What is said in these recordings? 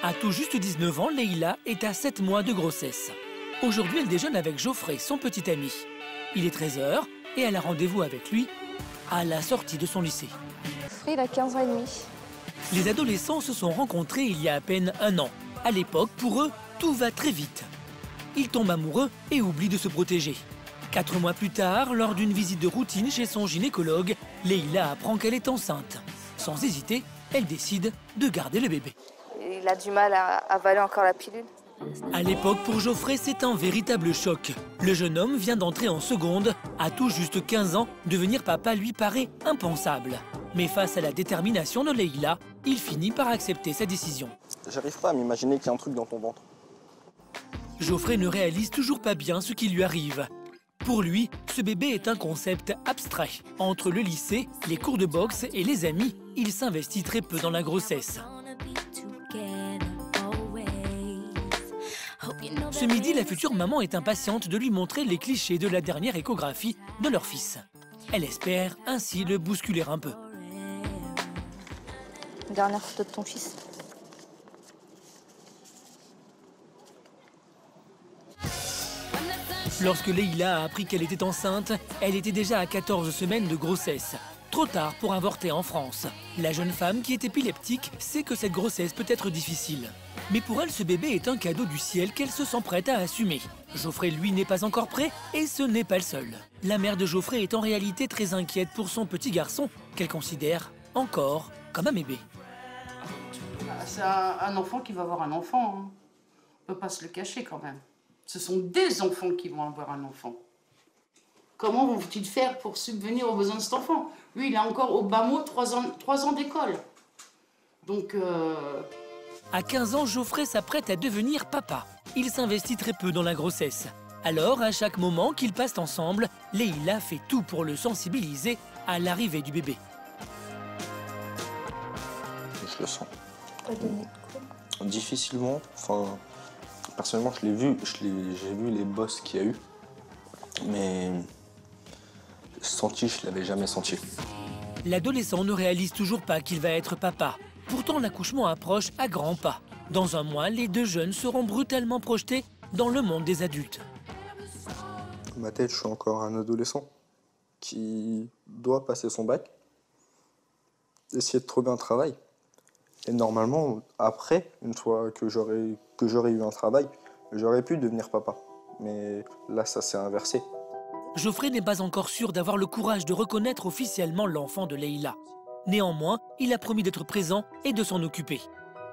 À tout juste 19 ans, Leïla est à 7 mois de grossesse. Aujourd'hui, elle déjeune avec Geoffrey, son petit ami. Il est 13 h et elle a rendez-vous avec lui à la sortie de son lycée. Geoffrey, il a 15 ans et demi. Les adolescents se sont rencontrés il y a à peine un an. À l'époque, pour eux, tout va très vite. Ils tombent amoureux et oublient de se protéger. 4 mois plus tard, lors d'une visite de routine chez son gynécologue, Leïla apprend qu'elle est enceinte. Sans hésiter, elle décide de garder le bébé. Il a du mal à avaler encore la pilule. À l'époque, pour Geoffrey, c'est un véritable choc. Le jeune homme vient d'entrer en seconde. À tout juste 15 ans, devenir papa lui paraît impensable. Mais face à la détermination de Leïla, il finit par accepter sa décision. J'arrive pas à m'imaginer qu'il y a un truc dans ton ventre. Geoffrey ne réalise toujours pas bien ce qui lui arrive. Pour lui, ce bébé est un concept abstrait. Entre le lycée, les cours de boxe et les amis, il s'investit très peu dans la grossesse. Ce midi, la future maman est impatiente de lui montrer les clichés de la dernière échographie de leur fils. Elle espère ainsi le bousculer un peu. Dernière photo de ton fils. Lorsque Leïla a appris qu'elle était enceinte, elle était déjà à 14 semaines de grossesse. Trop tard pour avorter en France. La jeune femme qui est épileptique sait que cette grossesse peut être difficile. Mais pour elle, ce bébé est un cadeau du ciel qu'elle se sent prête à assumer. Geoffrey, lui, n'est pas encore prêt et ce n'est pas le seul. La mère de Geoffrey est en réalité très inquiète pour son petit garçon qu'elle considère encore comme un bébé. C'est un enfant qui va avoir un enfant. Hein. On ne peut pas se le cacher quand même. Ce sont des enfants qui vont avoir un enfant. Comment vont-ils faire pour subvenir aux besoins de cet enfant? Lui, il a encore au bas mot 3 ans d'école. Donc... À 15 ans, Geoffrey s'apprête à devenir papa. Il s'investit très peu dans la grossesse. Alors, à chaque moment qu'ils passent ensemble, Leïla fait tout pour le sensibiliser à l'arrivée du bébé. Je le sens. Difficilement. Enfin, personnellement, je l'ai vu. J'ai vu les bosses qu'il y a eu. Mais senti, je ne l'avais jamais senti. L'adolescent ne réalise toujours pas qu'il va être papa. Pourtant, l'accouchement approche à grands pas. Dans un mois, les deux jeunes seront brutalement projetés dans le monde des adultes. Dans ma tête, je suis encore un adolescent qui doit passer son bac, essayer de trouver un travail. Et normalement, après, une fois que j'aurais eu un travail, j'aurais pu devenir papa. Mais là, ça s'est inversé. Geoffrey n'est pas encore sûr d'avoir le courage de reconnaître officiellement l'enfant de Leïla. Néanmoins, il a promis d'être présent et de s'en occuper.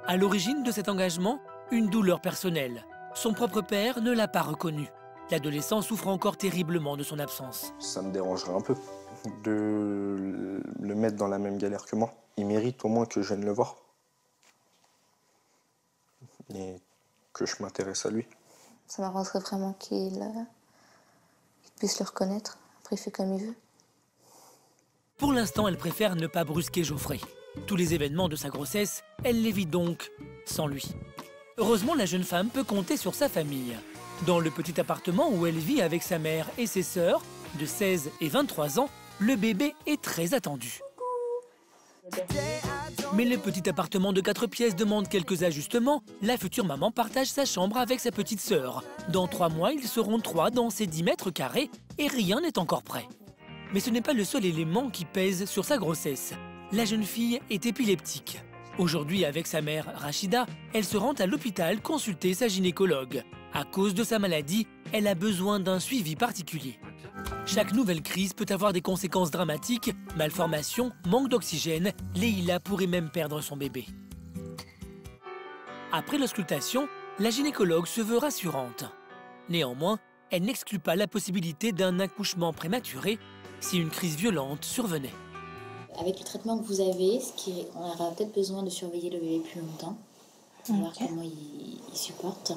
À l'origine de cet engagement, une douleur personnelle. Son propre père ne l'a pas reconnu. L'adolescent souffre encore terriblement de son absence. Ça me dérangerait un peu de le mettre dans la même galère que moi. Il mérite au moins que je vienne le voir. Et que je m'intéresse à lui. Ça m'arrangerait vraiment qu'il puisse le reconnaître. Après, il fait comme il veut. Pour l'instant, elle préfère ne pas brusquer Geoffrey. Tous les événements de sa grossesse, elle les vit donc sans lui. Heureusement, la jeune femme peut compter sur sa famille. Dans le petit appartement où elle vit avec sa mère et ses sœurs, de 16 et 23 ans, le bébé est très attendu. Mais le petit appartement de 4 pièces demande quelques ajustements. La future maman partage sa chambre avec sa petite sœur. Dans 3 mois, ils seront 3 dans ces 10 mètres carrés et rien n'est encore prêt. Mais ce n'est pas le seul élément qui pèse sur sa grossesse. La jeune fille est épileptique. Aujourd'hui, avec sa mère Rachida, elle se rend à l'hôpital consulter sa gynécologue. À cause de sa maladie, elle a besoin d'un suivi particulier. Chaque nouvelle crise peut avoir des conséquences dramatiques, malformation, manque d'oxygène. Leïla pourrait même perdre son bébé. Après l'auscultation, la gynécologue se veut rassurante. Néanmoins, elle n'exclut pas la possibilité d'un accouchement prématuré si une crise violente survenait. Avec le traitement que vous avez, on aura peut-être besoin de surveiller le bébé plus longtemps, voir comment il supporte.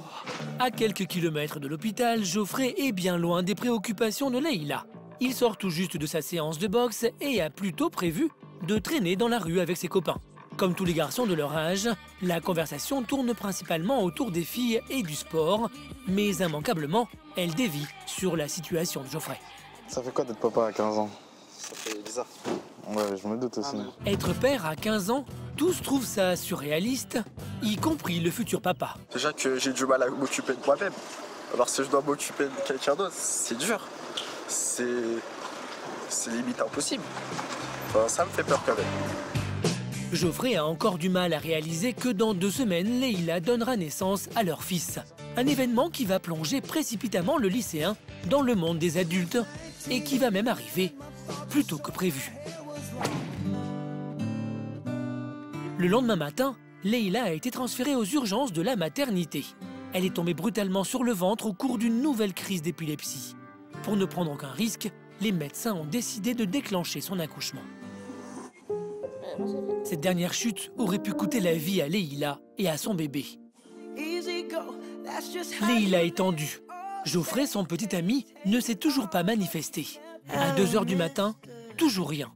À quelques kilomètres de l'hôpital, Geoffrey est bien loin des préoccupations de Leïla. Il sort tout juste de sa séance de boxe et a plutôt prévu de traîner dans la rue avec ses copains. Comme tous les garçons de leur âge, la conversation tourne principalement autour des filles et du sport, mais immanquablement, elle dévie sur la situation de Geoffrey. Ça fait quoi d'être papa à 15 ans? Ça fait bizarre. Ouais, je me doute aussi. Être père à 15 ans, Tous trouvent ça surréaliste, y compris le futur papa. Déjà que j'ai du mal à m'occuper de moi-même. Alors si je dois m'occuper de quelqu'un d'autre, c'est dur. C'est limite impossible. Enfin, ça me fait peur quand même. Geoffrey a encore du mal à réaliser que dans 2 semaines, Leïla donnera naissance à leur fils. Un événement qui va plonger précipitamment le lycéen dans le monde des adultes et qui va même arriver plus tôt que prévu. Le lendemain matin, Leïla a été transférée aux urgences de la maternité. Elle est tombée brutalement sur le ventre au cours d'une nouvelle crise d'épilepsie. Pour ne prendre aucun risque, les médecins ont décidé de déclencher son accouchement. Cette dernière chute aurait pu coûter la vie à Leïla et à son bébé. Leïla est tendue. Geoffrey, son petit ami, ne s'est toujours pas manifesté. À 2 h du matin, toujours rien.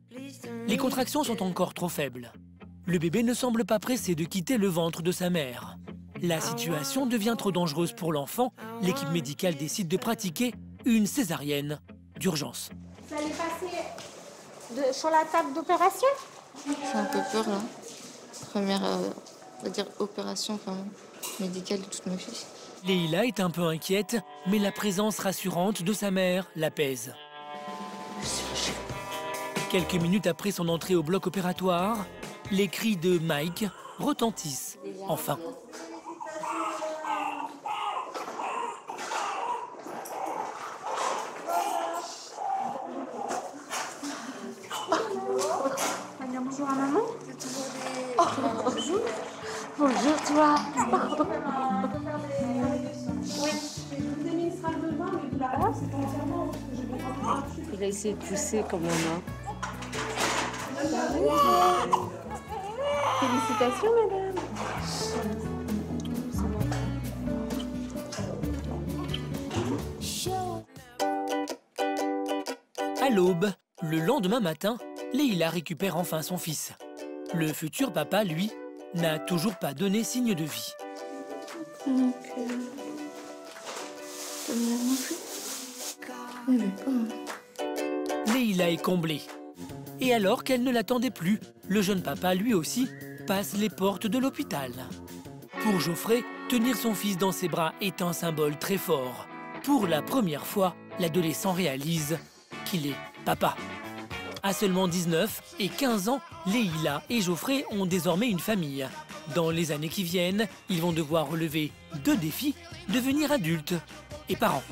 Les contractions sont encore trop faibles. Le bébé ne semble pas pressé de quitter le ventre de sa mère. La situation devient trop dangereuse pour l'enfant. L'équipe médicale décide de pratiquer une césarienne d'urgence. Vous allez passer sur la table d'opération? J'ai un peu peur là. Première on va dire, opération médicale de toute ma vie. Leïla est un peu inquiète, mais la présence rassurante de sa mère l'apaise. Quelques minutes après son entrée au bloc opératoire, les cris de Mike retentissent enfin. Bonjour à maman. Bonjour. Bonjour toi. Il a essayé de pousser quand même. Félicitations madame. À l'aube, le lendemain matin, Leïla récupère enfin son fils. Le futur papa, lui, n'a toujours pas donné signe de vie. Donc, non plus. Oui, mais pas. Leïla est comblée. Et alors qu'elle ne l'attendait plus, le jeune papa, lui aussi, passe les portes de l'hôpital. Pour Geoffrey, tenir son fils dans ses bras est un symbole très fort. Pour la première fois, l'adolescent réalise qu'il est papa. À seulement 19 et 15 ans, Leïla et Geoffrey ont désormais une famille. Dans les années qui viennent, ils vont devoir relever 2 défis, devenir adultes et parents.